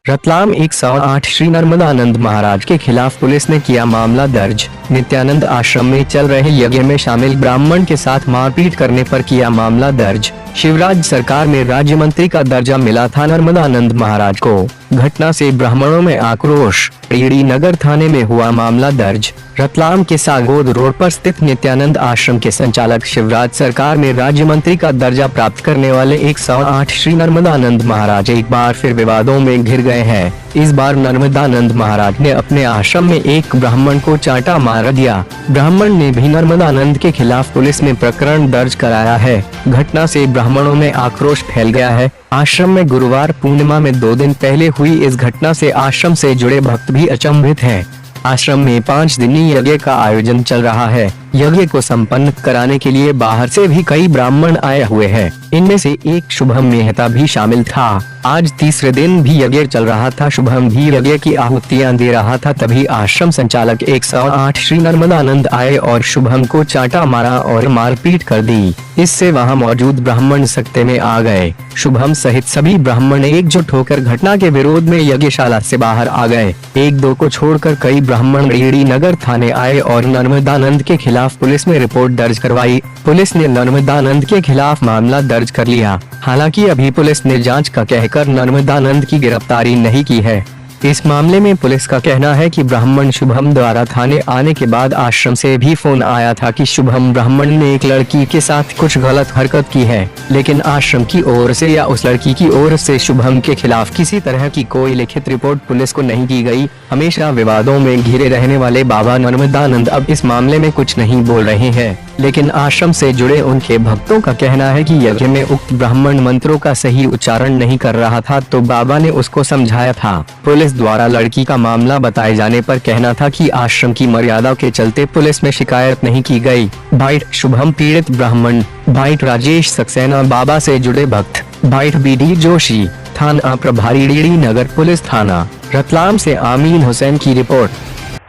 रतलाम 108 श्री नर्मदानंद महाराज के खिलाफ पुलिस ने किया मामला दर्ज। नित्यानंद आश्रम में चल रहे यज्ञ में शामिल ब्राह्मण के साथ मारपीट करने पर किया मामला दर्ज। शिवराज सरकार में राज्य मंत्री का दर्जा मिला था नर्मदानंद महाराज को। घटना से ब्राह्मणों में आक्रोश। टीडी नगर थाने में हुआ मामला दर्ज। रतलाम के सागोद रोड पर स्थित नित्यानंद आश्रम के संचालक शिवराज सरकार में राज्य मंत्री का दर्जा प्राप्त करने वाले 108 श्री नर्मदानंद महाराज एक बार फिर विवादों में घिर गए हैं। इस बार नर्मदानंद महाराज ने अपने आश्रम में एक ब्राह्मण को चांटा मार दिया। ब्राह्मण ने भी नर्मदानंद के खिलाफ पुलिस में प्रकरण दर्ज कराया है। घटना से ब्राह्मणों में आक्रोश फैल गया है। आश्रम में गुरुवार पूर्णिमा में 2 दिन पहले हुई इस घटना से आश्रम से जुड़े भक्त भी अचंभित हैं। आश्रम में 5 दिनी यज्ञ का आयोजन चल रहा है। यज्ञ को संपन्न कराने के लिए बाहर से भी कई ब्राह्मण आए हुए हैं। इनमें से एक शुभम मेहता भी शामिल था। आज तीसरे दिन भी यज्ञ चल रहा था। शुभम भी यज्ञ की आहुतियां दे रहा था। तभी आश्रम संचालक 108 श्री नर्मदानंद आए और शुभम को चांटा मारा और मारपीट कर दी। इससे वहां मौजूद ब्राह्मण सख्ते में आ गए। शुभम सहित सभी ब्राह्मण एकजुट होकर घटना के विरोध में यज्ञशाला से बाहर आ गए। 1-2 को छोड़कर कई ब्राह्मण टीडी नगर थाने आए और नर्मदानंद के खिलाफ पुलिस में रिपोर्ट दर्ज करवाई। पुलिस ने नर्मदानंद के खिलाफ मामला दर्ज कर लिया। हालांकि अभी पुलिस ने जांच का कहकर नर्मदानंद की गिरफ्तारी नहीं की है। इस मामले में पुलिस का कहना है कि ब्राह्मण शुभम द्वारा थाने आने के बाद आश्रम से भी फोन आया था कि शुभम ब्राह्मण ने एक लड़की के साथ कुछ गलत हरकत की है, लेकिन आश्रम की ओर से या उस लड़की की ओर से शुभम के खिलाफ किसी तरह की कोई लिखित रिपोर्ट पुलिस को नहीं की गई। हमेशा विवादों में घिरे रहने वाले बाबा नर्मदानंद अब इस मामले में कुछ नहीं बोल रहे हैं, लेकिन आश्रम से जुड़े उनके भक्तों का कहना है कि यज्ञ में उक्त ब्राह्मण मंत्रों का सही उच्चारण नहीं कर रहा था तो बाबा ने उसको समझाया था। पुलिस द्वारा लड़की का मामला बताए जाने पर कहना था कि आश्रम की मर्यादा के चलते पुलिस में शिकायत नहीं की गई। बाइट शुभम पीड़ित ब्राह्मण। बाइट राजेश सक्सेना बाबा से जुड़े भक्त। बाइट BD जोशी थाना प्रभारी टीडी नगर पुलिस थाना रतलाम से आमीन हुसैन की रिपोर्ट।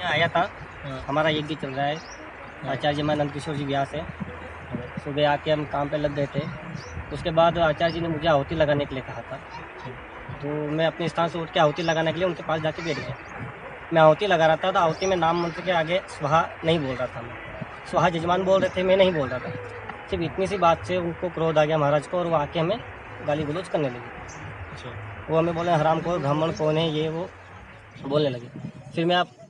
आया था, हमारा यज्ञ चल रहा है। आचार्य मैं नंद किशोर जी ब्याह से सुबह आके हम काम पे लग गए थे। उसके बाद आचार्य जी ने मुझे आहुति लगाने के लिए कहा था, तो मैं अपने स्थान से उठ के आहुति लगाने के लिए उनके पास जाके बैठ गया। मैं आहुति लगा रहा था तो आहुति में नाम मंत्र के आगे स्वाहा नहीं बोल रहा था। मैं स्वाहा जजमान बोल रहे थे, मैं नहीं बोल रहा था। सिर्फ इतनी सी बात से उनको क्रोध आ गया महाराज को और वो आके हमें गाली गलौज करने लगे। वो हमें बोले हराम खोर ब्राह्मण कौन है ये वो बोलने लगे। फिर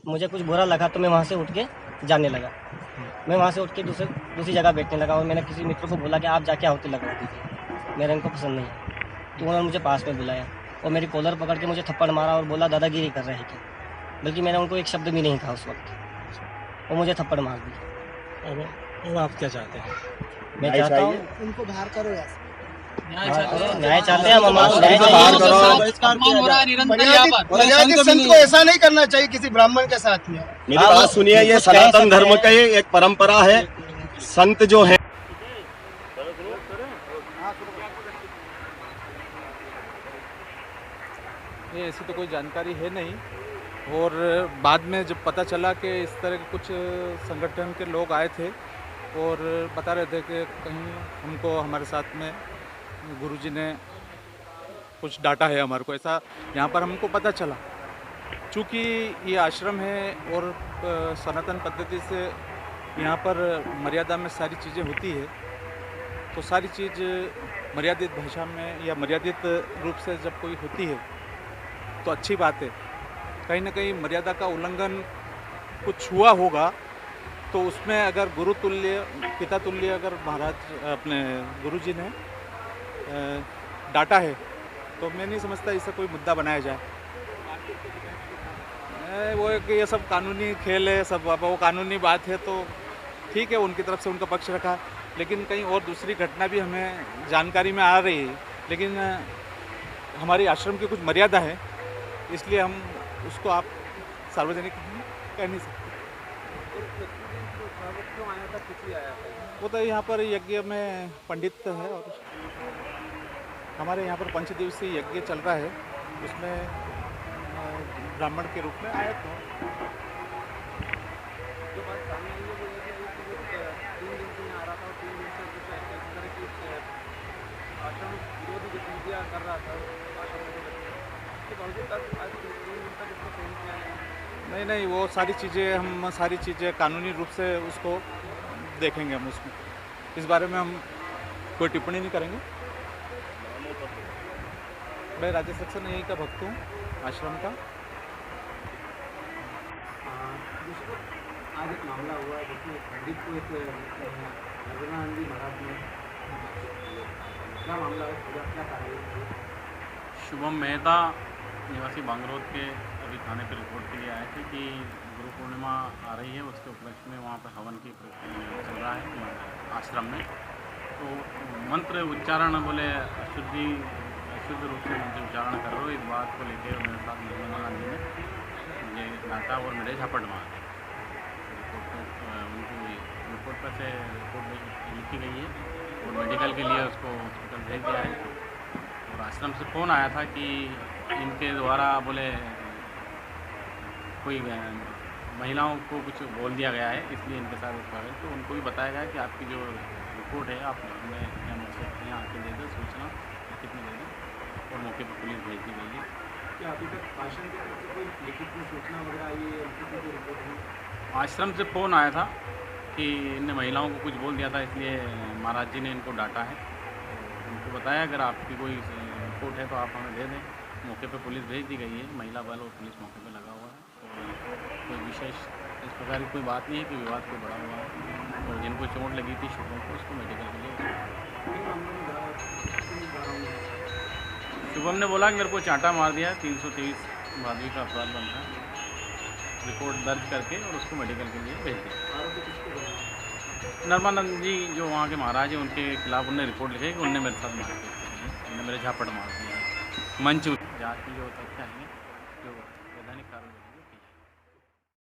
मुझे कुछ बुरा लगा तो मैं वहाँ से उठ के जाने लगा। मैं वहाँ से उठ के दूसरी जगह बैठने लगा और मैंने किसी मित्र को बोला कि आप जाके आहुति लगवा दीजिए, मेरे इनको पसंद नहीं है। तो उन्होंने मुझे पास में बुलाया और मेरी कॉलर पकड़ के मुझे थप्पड़ मारा और बोला दादागिरी कर रहे हैं क्या, बल्कि मैंने उनको एक शब्द भी नहीं कहा उस वक्त। वो मुझे थप्पड़ मार दी। अब आप क्या चाहते हैं? मैं चाहता हूँ उनको बाहर करो यार। न्याय चाहते हैं। मर्यादित संत को ऐसा नहीं करना चाहिए किसी ब्राह्मण के साथ में। मेरी बात सुनिए, ये सनातन धर्म का एक परंपरा है। संत जो है ये ऐसी तो कोई जानकारी है नहीं, और बाद में जब पता चला कि इस तरह के कुछ संगठन के लोग आए थे और बता रहे थे कि कहीं हमको हमारे साथ में गुरुजी ने कुछ डांटा है हमारे को, ऐसा यहाँ पर हमको पता चला। चूँकि ये आश्रम है और सनातन पद्धति से यहाँ पर मर्यादा में सारी चीज़ें होती है, तो सारी चीज़ मर्यादित भाषा में या मर्यादित रूप से जब कोई होती है तो अच्छी बात है। कहीं ना कहीं मर्यादा का उल्लंघन कुछ हुआ होगा तो उसमें अगर गुरु तुल्य पिता तुल्य अगर महाराज अपने गुरुजी ने डांटा है तो मैं नहीं समझता इससे कोई मुद्दा बनाया जाए। वो ये सब कानूनी खेल है, सब वो कानूनी बात है तो ठीक है, उनकी तरफ से उनका पक्ष रखा। लेकिन कहीं और दूसरी घटना भी हमें जानकारी में आ रही है, लेकिन हमारी आश्रम की कुछ मर्यादा है, इसलिए हम उसको आप सार्वजनिक कह नहीं सकते। वो तो यहाँ पर यज्ञ में पंडित है और हमारे यहाँ पर 5 दिवसीय यज्ञ चल रहा है, उसमें ब्राह्मण के रूप में आए थे। जो बात सामने आई है वो ये कि 3 दिन से यहाँ आ रहा था और 3 दिन से कुछ इस तरह की आश्रम विरोधी गतिविधियाँ कर रहा था। नहीं नहीं, वो सारी चीज़ें कानूनी रूप से उसको देखेंगे हम उसमें। इस बारे में हम कोई टिप्पणी नहीं करेंगे। मैं राजेश सक्सेना यहीं का भक्त हूँ, आश्रम का। आज एक मामला हुआ है जिसमें पंडित को एक नंदनानंदी महाराज ने क्या मामला है, क्या कार्रवाई? शुभम मेहता निवासी बांगरोद के अभी थाने पर रिपोर्ट के लिए आए थे कि गुरु पूर्णिमा आ रही है, उसके उपलक्ष्य में वहाँ पर हवन की चल रहा है आश्रम में। तो मंत्र उच्चारण बोले अशुद्ध रूप से मंत्र उच्चारण कर रहे हो, इस बात को लेकर मेरे साथ नर्मदा गांधी ने मुझे डांटा और मेरे झपट मार। उनकी रिपोर्ट पर से रिपोर्ट लिखी गई है और मेडिकल के लिए उसको हॉस्पिटल भेज दिया है। और आश्रम से फ़ोन आया था कि इनके द्वारा बोले कोई महिलाओं को कुछ बोल दिया गया है, इसलिए इनके साथ हुआ है। तो उनको भी बताया गया कि आपकी जो रिपोर्ट है आप हमें यहाँ आके दे दें, सूचना कितनी दे दें, और मौके पर पुलिस भेज दी गई है। क्या अभी तक आश्रम की तरफ से कोई लिखित में सूचना वगैरह आई है, उनकी कोई रिपोर्ट है? आश्रम से फ़ोन आया था कि इनने महिलाओं को कुछ बोल दिया था, इसलिए महाराज जी ने इनको डांटा है। उनको बताया अगर आपकी कोई रिपोर्ट है तो आप हमें दे दें। मौके पे पुलिस भेज दी गई है, महिला बल और पुलिस मौके पे लगा हुआ है। तो कोई विशेष इस प्रकार की कोई बात नहीं है कि विवाद कोई बड़ा हुआ है। और जिनको चोट लगी थी शुभम को, उसको मेडिकल के लिए शुभम ने बोला कि मेरे को चांटा मार दिया, 323 भादवी का अपराध बनता है। रिपोर्ट दर्ज करके और उसको मेडिकल के लिए भेज दिया। नर्मानंद जी जो वहाँ के महाराज हैं, उनके खिलाफ उन्होंने रिपोर्ट लिखी कि उनने मेरे साथ मारपीट की है, उन्होंने मेरे झापड़ मार दिया। मंच जाँच की जो तथ्य है जो